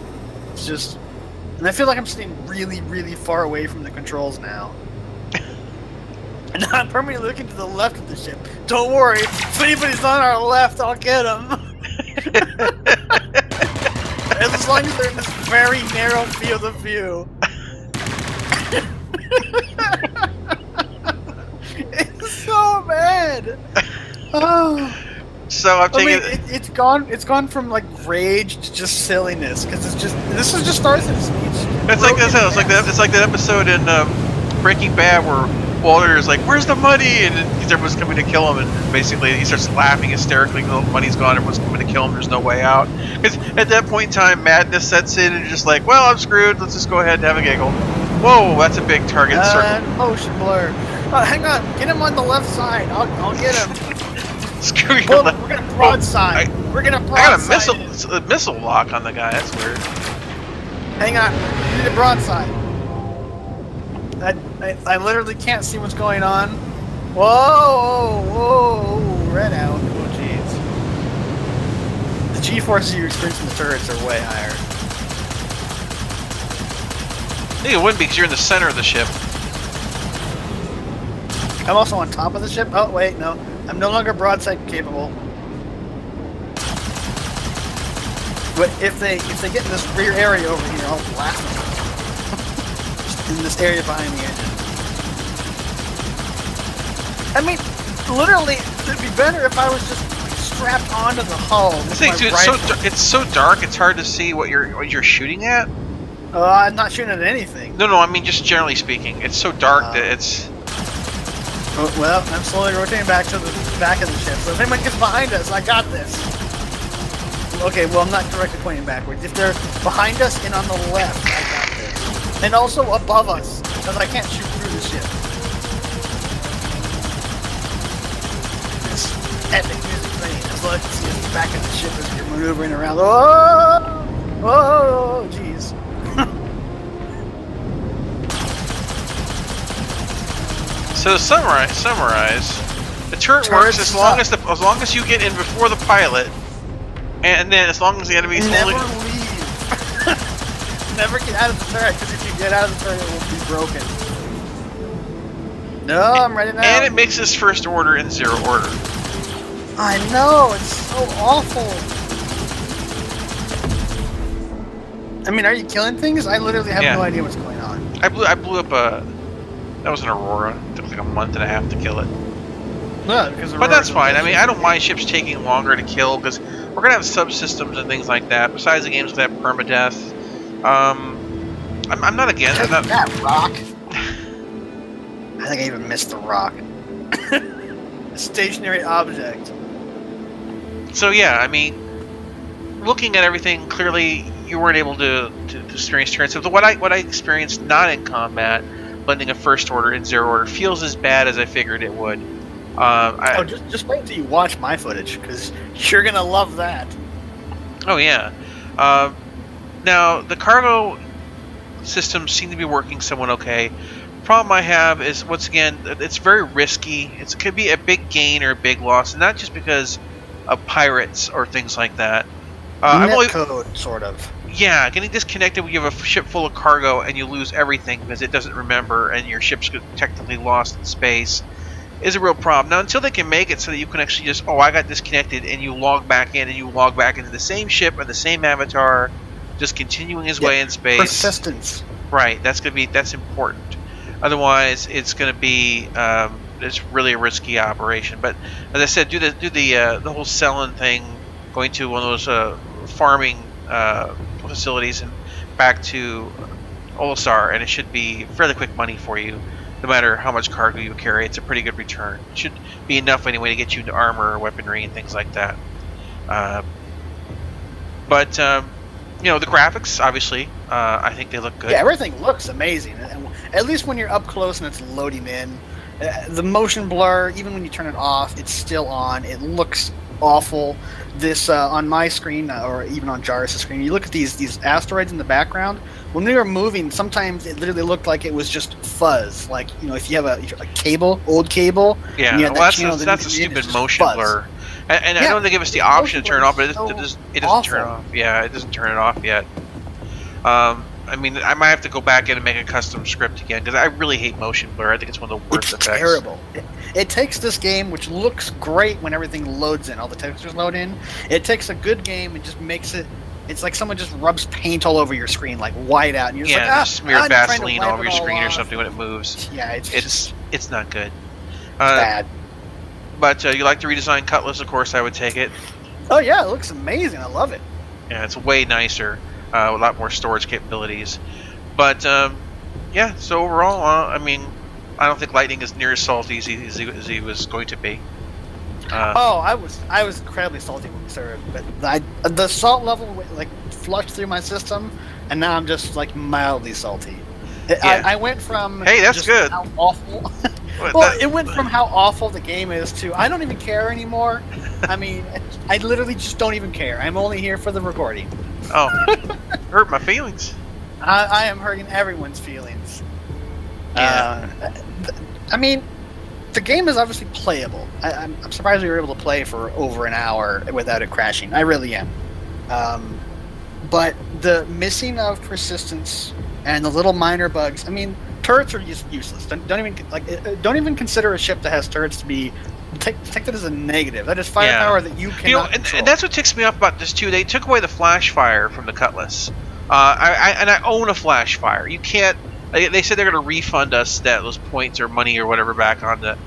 It's just, and I feel like I'm sitting really, really far away from the controls now. And I'm permanently looking to the left of the ship. Don't worry, if anybody's on our left, I'll get them. As long as they're in this very narrow field of view. It's so bad. Oh. So I'm taking. It's gone from like rage to just silliness because this is just Star Citizen. It's like this. It's like that episode in Breaking Bad where Walter is like, "Where's the money?" And everyone's coming to kill him, and basically he starts laughing hysterically. The money's gone. Everyone's coming to kill him. There's no way out. Because at that point in time, madness sets in, and you're just like, "Well, I'm screwed. Let's just go ahead and have a giggle." Whoa, that's a big target circle. Motion blur. Hang on, get him on the left side. I'll get him. Screw you. We're gonna broadside. We're gonna broadside. I got a missile lock on the guy. That's weird. Hang on, we need a broadside. I literally can't see what's going on. Whoa, red out. Oh jeez. The G-forces you experience in the turrets are way higher. I think it wouldn't be because you're in the center of the ship. I'm also on top of the ship. Oh wait, no. I'm no longer broadside capable. But if they get in this rear area over here, I'll blast them. Just in this area behind the engine. I mean, literally, it'd be better if I was just strapped onto the hull. I think, dude, it's so dark. It's hard to see what you're shooting at. I'm not shooting at anything. No, I mean just generally speaking. It's so dark that it's. Well, I'm slowly rotating back to the back of the ship. So if anyone gets behind us, I got this. Okay, well, I'm not directly pointing backwards. If they're behind us and on the left, I got this. And also above us, because I can't shoot through the ship. This epic music playing. As long as you see the back of the ship as you're maneuvering around. Oh, jeez. So to summarize, the turret works as long as you get in before the pilot, and then as long as the enemy's never leave. Never get out of the turret, because if you get out of the turret, it will be broken. No, I'm ready now. And it mixes first order and zero order. I know, it's so awful. I mean, are you killing things? I literally have no idea what's going on. I blew up a. That was an Aurora. It took like a month and a half to kill it. No, because but that's fine. I mean, I don't mind ships taking longer to kill because we're gonna have subsystems and things like that. Besides, the game's gonna have permadeath. I'm not against it. That rock. I think I even missed the rock. A stationary object. So yeah, I mean, looking at everything, clearly you weren't able to experience turrets. So what I experienced not in combat, blending a first order and zero order, feels as bad as I figured it would. Just wait until you watch my footage, because you're gonna love that. Oh yeah. Now the cargo systems seem to be working somewhat okay. Problem I have is, once again, it's very risky. It could be a big gain or a big loss, and not just because of pirates or things like that. Netcode, sort of. Yeah, getting disconnected when you have a ship full of cargo and you lose everything because it doesn't remember and your ship's technically lost in space is a real problem. Now, until they can make it so that you can actually just, I got disconnected, and you log back in and you log back into the same ship and the same avatar, just continuing his way in space. Persistence. Right, that's important. Otherwise, it's going to be it's really a risky operation. But as I said, do the whole selling thing, going to one of those farming facilities and back to Olisar, and it should be fairly quick money for you, no matter how much cargo you carry. It's a pretty good return. It should be enough anyway to get you into armor or weaponry and things like that. But the graphics, obviously, I think they look good. Yeah, everything looks amazing. At least when you're up close and it's loading in. The motion blur, even when you turn it off, it's still on. It looks awful. This on my screen or even on Jarvis' screen, you look at these asteroids in the background. When they were moving, sometimes it literally looked like it was just fuzz. Like, you know, if you have a cable, old cable. Yeah, and you have well, that's a stupid motion blur. And I know they give us the option to turn it off, but it doesn't turn it off. Yeah, it doesn't turn it off yet. I mean, I might have to go back in and make a custom script again, because I really hate motion blur. I think it's one of the worst effects. It's terrible. It takes this game, which looks great when everything loads in, all the textures load in. It takes a good game and just makes it. It's like someone just rubs paint all over your screen, like white out, and you're just like, smear Vaseline all over your screen or something when it moves. Yeah, it's not good. Bad. But you like the redesigned Cutlass, of course. I would take it. Oh yeah, it looks amazing. I love it. Yeah, it's way nicer. A lot more storage capabilities. But yeah, so overall, I mean, I don't think Lightning is near as salty as he was going to be. I was incredibly salty when we started, but the salt level like flushed through my system, and now I'm just like mildly salty. Yeah. I went from that's good. How awful. Well, it went from how awful the game is to I don't even care anymore. I mean, I literally just don't even care. I'm only here for the recording. Oh, hurt my feelings. I am hurting everyone's feelings. Yeah. I mean, the game is obviously playable. I'm surprised we were able to play for over an hour without it crashing. I really am. But the missing of persistence and the little minor bugs. I mean, turrets are just useless. Don't even consider a ship that has turrets to be. Take that as a negative. That is firepower that you cannot control. And that's what ticks me off about this too. They took away the flash fire from the Cutlass. I own a flash fire. You can't. They said they're going to refund us those points or money or whatever back on that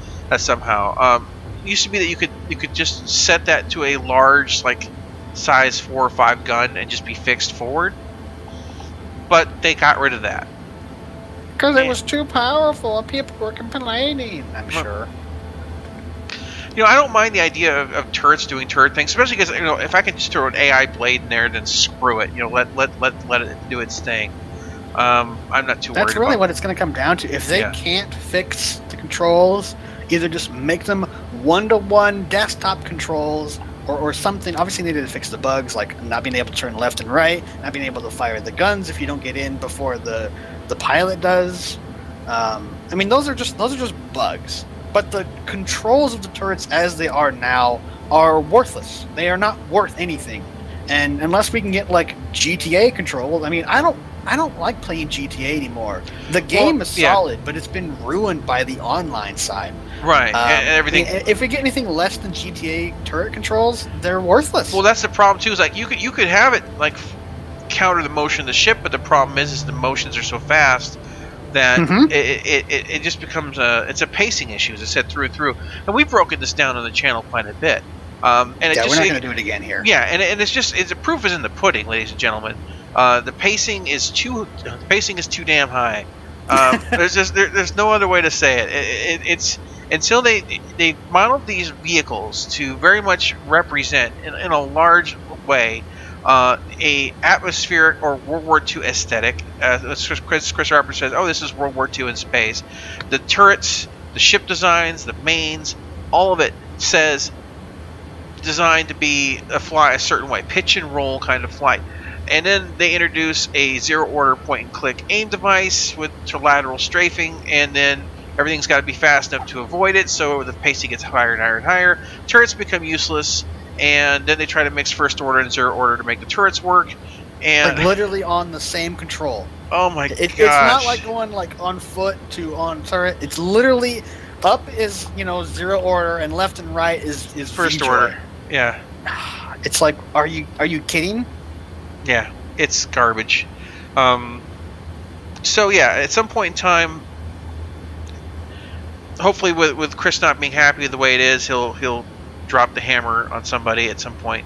somehow. It used to be that you could just set that to a large like size 4 or 5 gun and just be fixed forward. But they got rid of that because it was too powerful and people were complaining. I'm sure. You know, I don't mind the idea of turrets doing turret things, especially because, you know, if I can just throw an AI blade in there, then screw it. You know, let it do its thing. I'm not too worried. That's really what it's going to come down to. If they can't fix the controls, either just make them one-to-one desktop controls or something. Obviously, they need to fix the bugs, like not being able to turn left and right, not being able to fire the guns if you don't get in before the pilot does. I mean, those are just bugs. But the controls of the turrets as they are now are worthless. They are not worth anything. And unless we can get like GTA controls, I mean, I don't like playing GTA anymore. The game is solid, but it's been ruined by the online side. Right, and everything. If we get anything less than GTA turret controls, they're worthless. Well, that's the problem too. Is like you could have it like counter the motion of the ship, but the problem is the motions are so fast that it just becomes it's a pacing issue, as I said, through and through. And we've broken this down on the channel quite a bit. And we're not going to do it again here. Yeah, and it's the proof is in the pudding, ladies and gentlemen. The pacing is too damn high. There's no other way to say it. It's until they modeled these vehicles to very much represent in a large way a atmospheric or World War II aesthetic. Chris Harper says, "Oh, this is World War II in space." The turrets, the ship designs, the mains, all of it says designed to be fly a certain way, pitch and roll kind of flight. And then they introduce a zero-order point-and-click aim device with lateral strafing, and then everything's got to be fast enough to avoid it, so the pacing gets higher and higher and higher. Turrets become useless, and then they try to mix first-order and zero-order to make the turrets work. And like literally on the same control. Oh my gosh! It's not like going like on foot to on turret. It's literally up is zero order, and left and right is first order. Yeah. It's like, are you kidding? Yeah, it's garbage. So yeah, at some point in time, hopefully with Chris not being happy with the way it is, he'll drop the hammer on somebody at some point.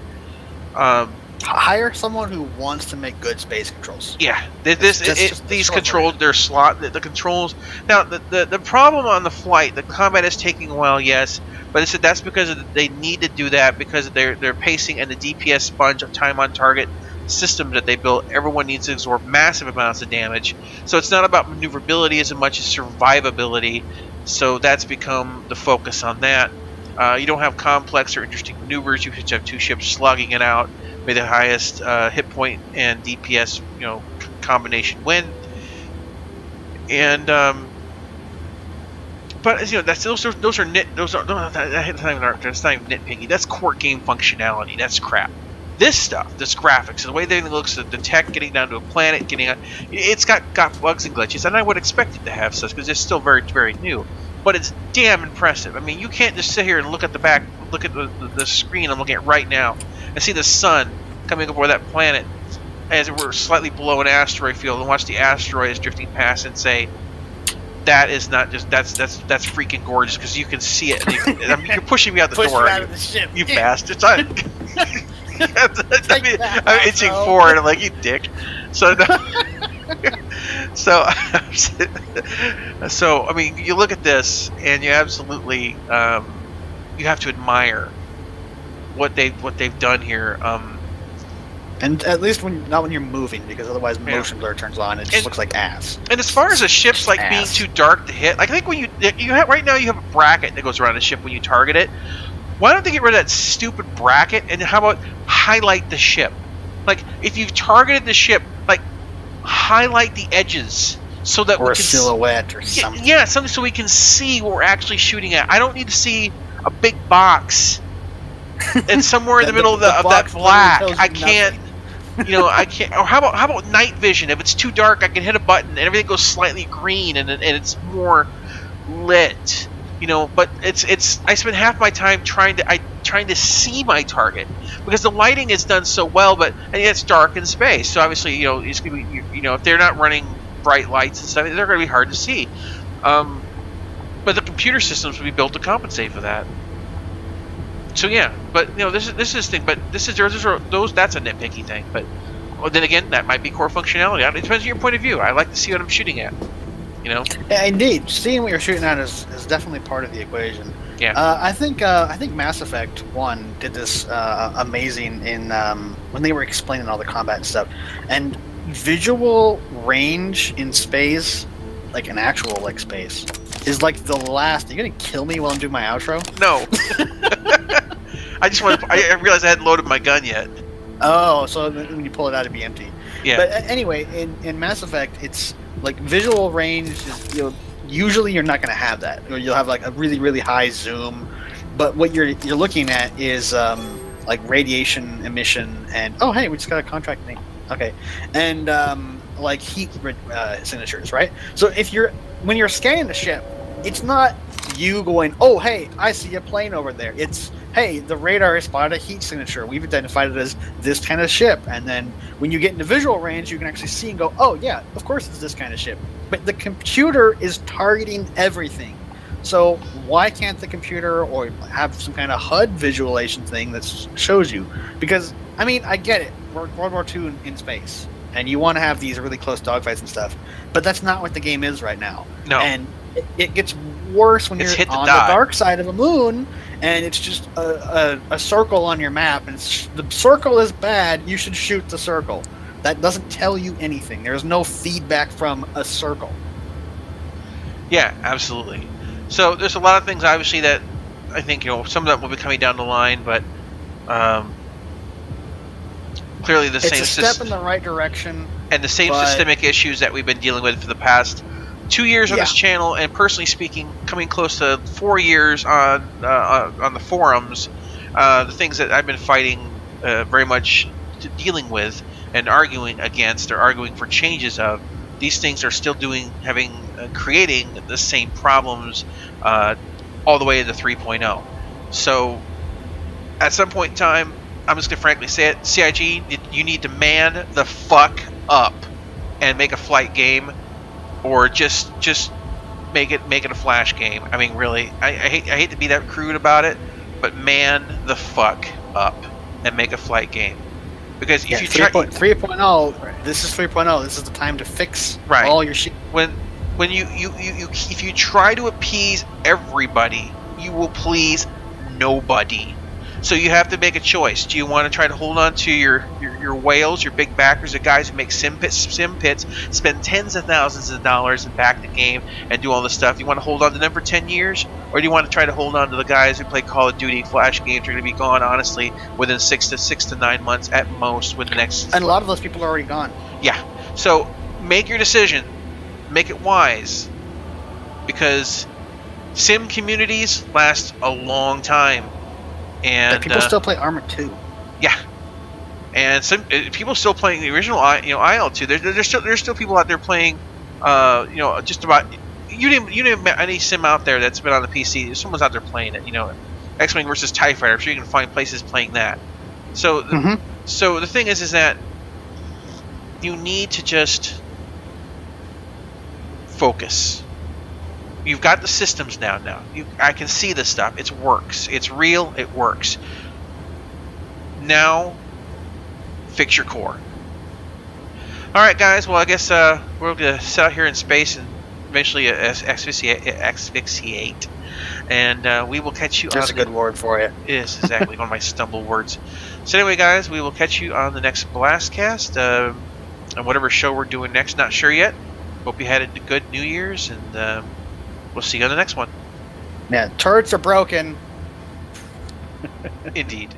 Hire someone who wants to make good space controls. Yeah, these controls, they're slot the controls. Now the problem on the flight, the combat is taking a while, yes, but that's because they need to do that because of their pacing and the DPS sponge of time on target system that they built. Everyone needs to absorb massive amounts of damage, so it's not about maneuverability as much as survivability. So that's become the focus on that. You don't have complex or interesting maneuvers. You just have two ships slugging it out. May the highest hit point and DPS, combination win. And but that's not even nitpicky. That's core game functionality. That's crap. This stuff, this graphics, the way everything looks, the tech getting down to a planet, it's got bugs and glitches, and I would expect it to have such because it's still very, very new. But it's damn impressive. I mean, you can't just sit here and look at the screen I'm looking at right now and see the sun coming over that planet as it were slightly below an asteroid field and watch the asteroids drifting past and say, that is not just that's freaking gorgeous because you can see it. And you're pushing me out the door. Out of the ship. You bastards! I'm itching forward. I'm like, you dick. So, so I mean, you look at this and you absolutely you have to admire what they've done here. And at least not when you're moving, because otherwise motion blur turns on. It just looks like ass. And as far as the ship's like being too dark to hit, I think when you have right now you have a bracket that goes around the ship when you target it. Why don't they get rid of that stupid bracket and how about highlight the ship? Like if you've targeted the ship, like highlight the edges so that or we a can silhouette or something. Yeah, something so we can see what we're actually shooting at. I don't need to see a big box and somewhere in the middle of that black. I can't. I can't. Or how about night vision? If it's too dark, I can hit a button and everything goes slightly green and it's more lit. But it's. I spend half my time trying to see my target because the lighting is done so well. But it's dark in space, so obviously it's gonna be if they're not running bright lights and stuff, they're gonna be hard to see. But the computer systems will be built to compensate for that. So yeah, but this is thing. But that's a nitpicky thing. But then again, that might be core functionality. It depends on your point of view. I like to see what I'm shooting at. Yeah, indeed, seeing what you're shooting at is definitely part of the equation. Yeah. I think Mass Effect 1 did this amazing in when they were explaining all the combat and stuff, and visual range in space, like an actual space, is like the last. Are you gonna kill me while I'm doing my outro? No. I realized I hadn't loaded my gun yet. Oh, so when you pull it out, it'd be empty. Yeah. But anyway, in Mass Effect, it's like visual range is, usually you're not going to have that. Or you'll have like a really, really high zoom. But what you're looking at is like radiation emission and oh hey, we just got a contract name. Okay. And like heat signatures, right? So when you're scanning the ship, it's not you going, oh hey, I see a plane over there. It's hey, the radar has spotted a heat signature. We've identified it as this kind of ship. And then when you get into visual range, you can actually see and go, oh yeah, of course it's this kind of ship. But the computer is targeting everything. So why can't the computer or have some kind of HUD visualization thing that shows you? Because, I mean, I get it. We're World War II in space. And you want to have these really close dogfights and stuff. But that's not what the game is right now. No. And it gets worse when you're on the dark side of a moon and it's just a circle on your map and the circle is bad. You should shoot the circle. That doesn't tell you anything. There's no feedback from a circle. Yeah, absolutely. So there's a lot of things obviously that I think some of that will be coming down the line, but clearly the same it's a step in the right direction and the same systemic issues that we've been dealing with for the past 2 years on this channel, and personally speaking, coming close to 4 years on the forums, the things that I've been fighting very much dealing with and arguing against or arguing for changes of, these things are still creating the same problems all the way into 3.0. So at some point in time, I'm just going to frankly say it, CIG, you need to man the fuck up and make a flight game, or just make it a flash game. I mean, really, I hate to be that crude about it, but man the fuck up and make a flight game. Because if you try 3.0, this is 3.0. This is the time to fix all your shit. When you if you try to appease everybody, you will please nobody. So you have to make a choice. Do you want to try to hold on to your whales, your big backers, the guys who make sim pits, spend tens of thousands of dollars and back the game and do all this stuff? You want to hold on to them for 10 years? Or do you want to try to hold on to the guys who play Call of Duty, Flash games are going to be gone, honestly, within 6 to 9 months at most with the next... And a lot of those people are already gone. Yeah. So make your decision. Make it wise. Because sim communities last a long time. And people still play Armored 2. Yeah, and some people still playing the original, IL2. There's still people out there playing, just about you name any sim out there that's been on the PC. Someone's out there playing it. X-Wing versus TIE Fighter. I'm sure you can find places playing that. So, so the thing is that you need to just focus. You've got the systems down now. I can see this stuff. It works. It's real. It works. Now, fix your core. All right, guys. Well, I guess we're going to sit out here in space and eventually asphyxiate. And we will catch you. That's a good word for it. It is exactly one of my stumble words. So anyway, guys, we will catch you on the next BlastCast. And whatever show we're doing next, not sure yet. Hope you had a good New Year's, and we'll see you on the next one. Yeah, turrets are broken. Indeed.